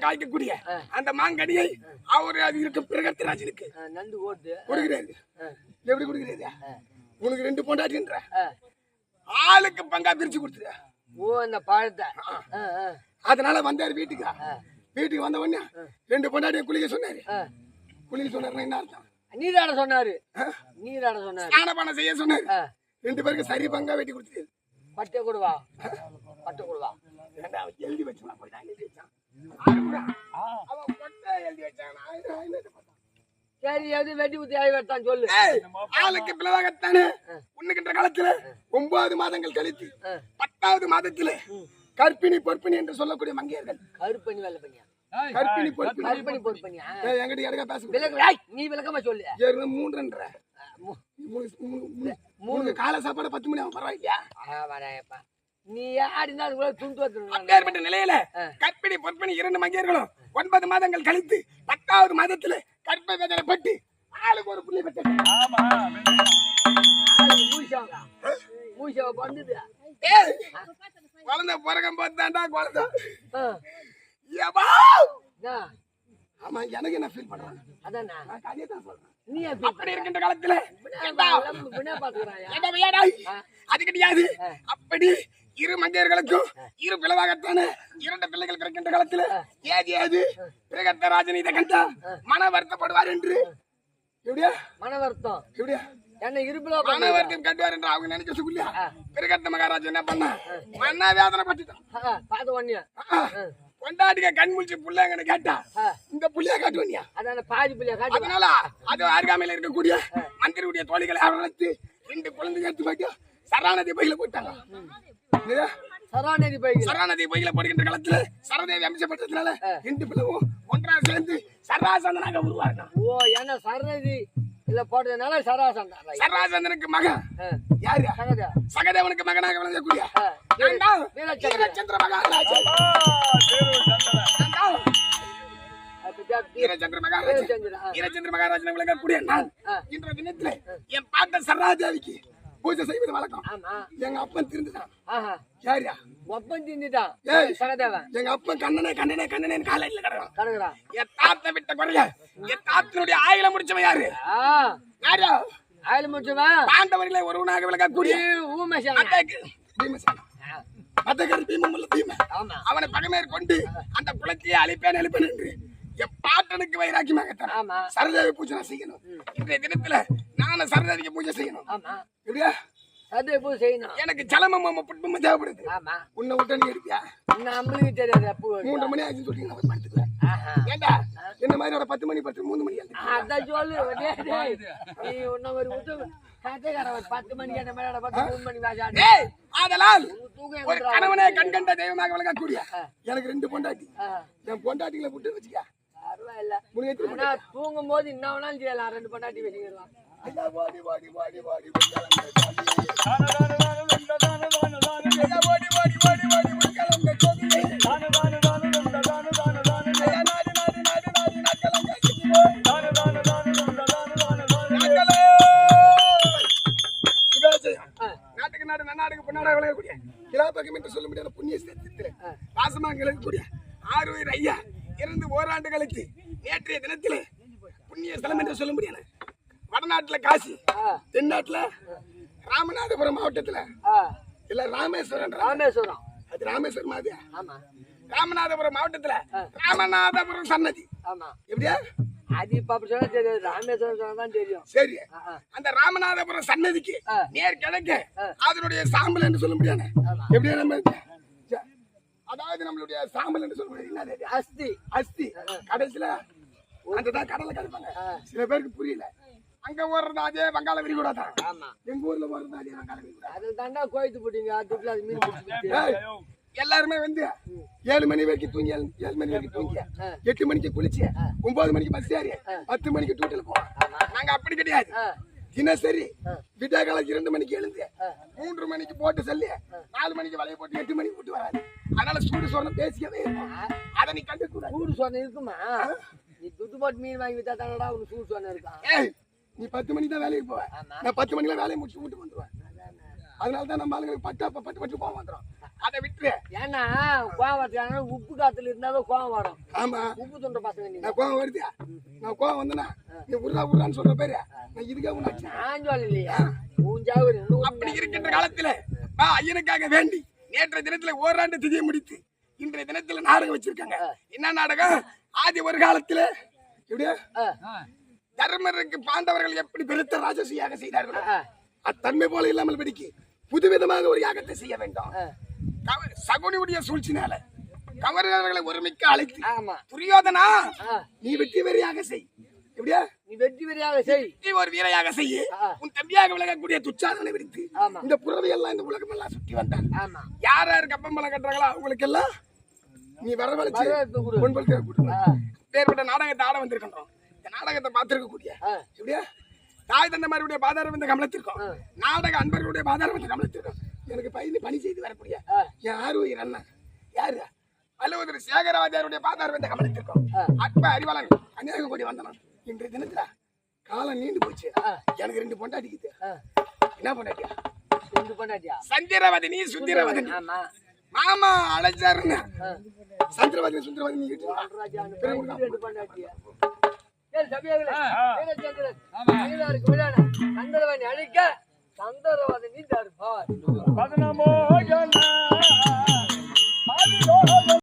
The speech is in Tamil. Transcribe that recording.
காய்க்கக்கூடிய அந்த மாங்கனியை அவரு அது இருக்க பிரகத்ராஜனுக்கு நண்டு ஓட்டு கொடுக்கிறாரு. எப்படி கொடுக்கிறாரு? உனக்கு 2 பொண்டாட்டின்ற ஆளுக்கு பங்கா பிரிச்சு கொடுத்துரு. ஓ அந்த பழத்தை. அதனால வந்தாரு வீட்டுக்கு. வீட்டுக்கு வந்த உடனே 2 பொண்டாட்டியை குளிக்க சொன்னாரு. குளிக்க சொன்னாருன்னா என்ன அர்த்தம்? நீராட சொன்னாரு. நீராட சொன்னாரு. ஸ்நானபானம் செய்ய சொன்னாரு. 2 பேருக்கு சரி பங்கா வெட்டி கொடுத்துரு. பட்டை கொடுவா. பட்டை கொடுவா. எழுதி வச்சான். போய் எழுதி வச்சான். அவன் பொட்டை எழுதி வச்சான். சரி எது வெட்டி ஊத்தி ஆகி வெட்டான் சொல்லு. ஆளுக்கு பிளவாகத்தானே உன்னுகின்ற காலத்துல 9 மாதங்கள் கழித்து 10வது மாதத்துல கற்பிணி பொற்பிணி என்று சொல்லக்கூடிய மங்கையர்கள். கருப்பணி வேலை பண்ணியா? கற்பிணி பொற்பிணி. கருப்பணி பொற்பிணியா? என்கிட்ட எடக்கா பேச. நீ விளக்கமா சொல்லு. 3ன்ற 3 காலை சாப்பாடு 10 மணி ஆகும். பரவாயில்லையா? வரையப்பா நீ யாருன்னா அதுக்குள்ள துண்டு வந்துடும். அப்பேற்பட்ட நிலையில கற்பிணி பொற்பிணி 2 மங்கையர்களும் 9 மாதங்கள் கழித்து 10வது மாதத்துல கற்பை வேதனை பட்டு ஆளுக்கு ஒரு புள்ளி பெற்ற. குழந்தை பிறக்கும் போதுதான்டா குழந்தை. ஆமா எனக்கு என்ன ஃபீல் பண்றேன். அதான் சொல்றேன். நீ அப்படி இருக்கின்ற காலத்துல அது கிடையாது. அப்படி 2 மங்கையர்களுக்கும் 2 பிளவாகத்தானே 2 பிள்ளைகள் பிறக்கின்ற காலத்துல ஏது பிரகத்ராஜன் இதை கண்டா மன வருத்தப்படுவார் என்று. எப்படியா மன வருத்தம்? எப்படியா என்ன இருப்பில மன வருத்தம் கட்டுவார் என்று அவங்க நினைக்க சொல்லியா. பிரகத்த மகாராஜா என்ன பண்ணா மன்னா வேதனை பட்டுட்டான். பாத்து ஒன்னியா கொண்டாடிக்க கண் முழிச்சு புள்ளைங்கன்னு கேட்டா இந்த புள்ளைய காட்டுவனியா. அதனால பாதி புள்ளைய காட்டு. அதனால அது அருகாமையில இருக்கக்கூடிய மந்திரியுடைய தோழிகளை அரவணைத்து 2 குழந்தைங்க எடுத்து போயிட்டு சரணாநதி பையில போட்டாங்க. சரணாநதி பையில போடுகின்ற காலத்துல சரதேவி அமைச்சப்பட்டதுனால 2 பிள்ளைவும் ஒன்றாக சேர்ந்து சராசந்தனாக உருவாங்க. ஓ ஏன்னா சரணதி இல்ல போட்டதுனால சராசந்தன். சராசந்தனுக்கு மகன் யாரு? சகதேவனுக்கு மகனாக விளங்கக்கூடிய வீரச்சந்திர மகாராஜா. வீரச்சந்திர மகாராஜன் விளங்கக்கூடிய நான் இன்றைய தினத்துல என் பாட்ட சராதேவிக்கு பூஜை செய்வது வழக்கம். எங்க அப்பன் திருந்துட்டான். யாரியா ஒப்பன் திருந்துட்டான் சகதேவன். எங்க அப்பன் கண்ணனே கண்ணனே கண்ணனே காலையில கடறான். என் தாத்த விட்ட குறைய என் தாத்தனுடைய ஆயில முடிச்சவன் யாரு? யாரா ஆயில முடிச்சவன்? பாண்டவர்களே ஒருவனாக விளங்கக்கூடிய அவனை பகைமேற்கொண்டு அந்த குலத்தையே அழிப்பேன் என்று என் பாட்டனுக்கு வைராக்கியமாக சரதேவி பூஜை செய்யணும். இன்றைய தினத்துல நானும் சரதேவிக்கு பூஜை செய்யணும். எப்படியா சரதேவி பூஜை செய்யணும்? எனக்கு ஜலமும் புட்பமும் தேவைப்படுது. உன்னை விட்டு நீ இருப்பியா? நம்மளுக்கு தெரியாது. 3 மணி ஆச்சுன்னு சொல்லி நான் படுத்துக்குவேன். ஏண்டா என்ன மாதிரி 10 மணி 3 மணி அதான் சொல்லு. நீ உன்ன ஒரு 10 மணிக்கு அந்த மாதிரி 3 மணி வாஜாடு. அதனால் ஒரு கணவனே கண் கண்ட தெய்வமாக விளங்கக்கூடிய எனக்கு 2 பொண்டாட்டி. என் பொண்டாட்டிகளை விட்டு வச்சுக்க பரவாயில்ல. தூங்கும் போது என்ன வேணாலும் செய்யலாம். 2 பொண்டாட்டி வச்சுக்கலாம். நாட்டுக்கு நாடு நன்னாடுக்கு பொன்னாடாக விளங்கக்கூடிய கிலாபகம் என்று சொல்ல முடியாத புண்ணிய ஸ்தலத்திலே வாசமாக விளங்கக்கூடிய ஆரூர் ஐயா இறந்து ஓராண்டு கழித்து நேற்றைய தினத்திலே புண்ணிய ஸ்தலம் என்று சொல்ல முடியாது. வடநாட்டுல காசி, தென்னாட்டுல ராமநாதபுரம் மாவட்டத்துல இல்ல ராமேஸ்வரம். அது ராமேஸ்வரம் மாதிரி. ராமநாதபுரம் மாவட்டத்துல ராமநாதபுரம் சன்னதி. எப்படியா அது இப்ப அப்படி சொன்னா தெரியாது. ராமேஸ்வரம் சொன்னா தான் தெரியும். சரி, அந்த ராமநாதபுரம் சன்னதிக்கு நேர் கிழக்க அதனுடைய சாம்பல் என்று சொல்ல முடியாது. எப்படியா நம்ம அதாவது நம்மளுடைய சாம்பல் என்று சொல்ல முடியாது. அஸ்தி அஸ்தி கடைசியில அங்கதான் கடலை கலப்பாங்க. சில பேருக்கு புரியல. அங்க ஓடுறது அதே வங்காள விரிகுடா தான். எங்க ஊர்ல ஓடுறது அதே வங்காள விரிகுடா. அது தாண்டா கோயத்து போட்டீங்க. அதுக்குள்ள அது மீன் பிடிச்சிட்டு எல்லாருமே வந்து 7 மணி வரைக்கும் தூங்கி 7 மணி வரைக்கும் தூங்கி 8 மணிக்கு குளிச்சு 9 மணிக்கு பஸ் ஏறி 10 மணிக்கு டூட்டில போவோம். நாங்க அப்படி கிடையாது. தினசரி விடிய கால 2 மணிக்கு எழுந்து 3 மணிக்கு போட்டு சொல்லி 4 மணிக்கு வலைய போட்டு 8 மணிக்கு விட்டு வராது. அதனால சூடு சொன்ன பேசிக்கவே இருக்கும். அதை நீ கண்டு கூட சூடு சொன்ன இருக்குமா? நீ துட்டு போட்டு மீன் வாங்கி வித்தா தானடா உனக்கு சூடு சொன்ன இருக்கான். நீ 10 மணிக்கு தான் வேலைக்கு போவேன். நான் 10 மணிக்கெல்லாம் வேலையை முடிச்சு விட்டு வந்துடுவேன். அதனால தான் நம்ம ஆளுங்களுக்கு பட்டு போக வந்துடும். அதை விட்டுரு. ஏன்னா கோவம் வச்சாங்கன்னா உப்பு காத்துல இருந்தாலும் கோவம் வரும். ஆமா உப்பு துண்ட பசங்க நீங்க. நான் கோவம் வருதியா? நான் கோவம் வந்தனா நீ உருளான்னு சொல்ற பேரு நான் இதுக்கே உன்னாச்சு. நான் சொல்லலையா மூஞ்சாவது அப்படி இருக்கின்ற காலத்துல ஐயனுக்காக வேண்டி நேற்றைய தினத்துல ஓராண்டு திதியை முடித்து இன்றைய தினத்துல நாடகம் வச்சிருக்காங்க. என்ன நாடகம்? ஆதி ஒரு காலத்துல எப்படியா தர்மருக்கு பாண்டவர்கள் எப்படி பெருத்த ராஜசியாக செய்தார்களோ அத்தன்மை போல இல்லாமல் படிக்கு புதுவிதமாக ஒரு யாகத்தை செய்ய வேண்டும். சகுனியுடைய சூழ்ச்சினால கவர்னர்களை ஒருமிக்க அழைத்து துரியோதனா நீ வெற்றி வெறியாக செய். எப்படியா? நீ வெற்றி வெறியாக செய். நீ ஒரு வீரையாக செய்ய உன் தம்பியாக விளங்கக்கூடிய துச்சாதனை விடுத்து இந்த புறவை எல்லாம் இந்த உலகம் எல்லாம் சுற்றி வந்தான். யார் யாரு கப்பம் பலம் கட்டுறாங்களோ அவங்களுக்கு எல்லாம் நீ வரவழைச்சு பேர்பட்ட நாடகத்தை ஆட வந்திருக்கின்றோம். இந்த நாடகத்தை பார்த்திருக்க கூடிய எப்படியா தாய் தந்தைமாருடைய பாதாரம் வந்து கமலத்திருக்கோம். நாடக அன்பர்களுடைய பாதாரம் வந்து கமலத்திருக்கோம். எனக்கு பணி செய்து வரக்கூடிய என் ஆர்வயர் அண்ணன் யாரு அலுவலர் சேகரவாதியாருடைய பாதாரம் வந்து கமலத்திருக்கோம். அப்ப அறிவாளன் அநேக கோடி வந்தனம். இன்றைய தினத்துல காலம் நீண்டு போச்சு. எனக்கு 2 பொண்டாட்டிக்குது. என்ன பொண்டாட்டியா? 2 பொண்டாட்டியா? சந்திரவதனி சுந்திரவதனி. மாமா அழைச்சாருன்னு சந்திரவதனி சுந்தரவதனி நீ சந்திரவதனி அழிக்க சந்திரவதனி தருவார்.